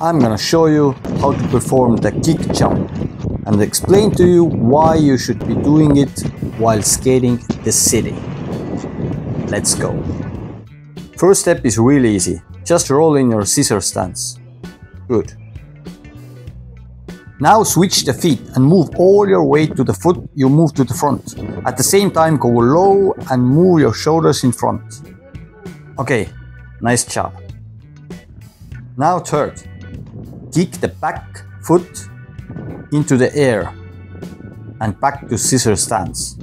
I'm gonna show you how to perform the kick jump and explain to you why you should be doing it while skating the city. Let's go. First step is really easy. Just roll in your scissor stance. Good. Now switch the feet and move all your weight to the foot you move to the front. At the same time, go low and move your shoulders in front. Okay, nice job. Now third, kick the back foot into the air and back to scissor stance.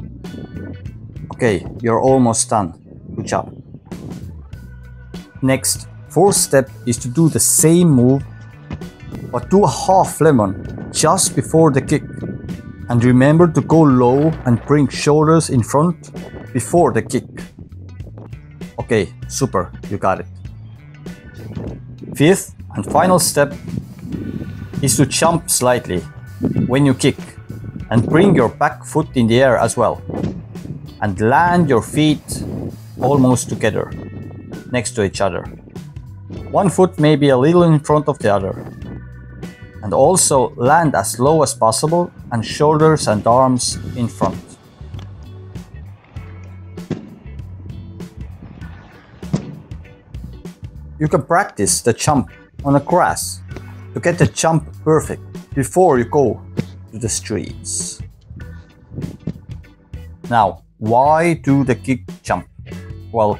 Okay, you're almost done. Good job. Next, fourth step is to do the same move, but do a half lemon just before the kick. And remember to go low and bring shoulders in front before the kick. Okay, super, you got it. Fifth and final step is to jump slightly when you kick and bring your back foot in the air as well. And land your feet almost together, next to each other. One foot may be a little in front of the other. And also land as low as possible and shoulders and arms in front. You can practice the jump on the grass to get the jump perfect before you go to the streets. Now, why do the kick jump? Well,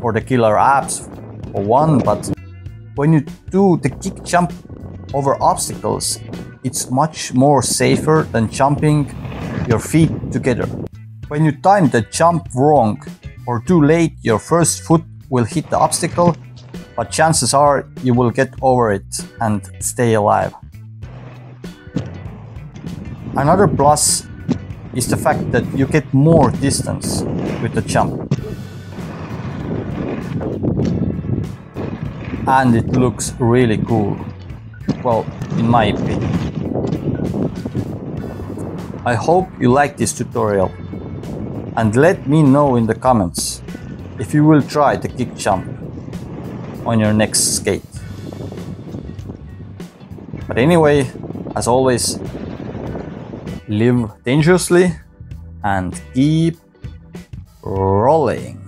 for the killer abs for one, but when you do the kick jump over obstacles, it's much more safer than jumping your feet together. When you time the jump wrong or too late, your first foot will hit the obstacle, but chances are you will get over it and stay alive. Another plus is the fact that you get more distance with the jump. And it looks really cool. Well, in my opinion. I hope you like this tutorial and let me know in the comments if you will try the kick jump on your next skate. But anyway, as always, live dangerously and keep rolling.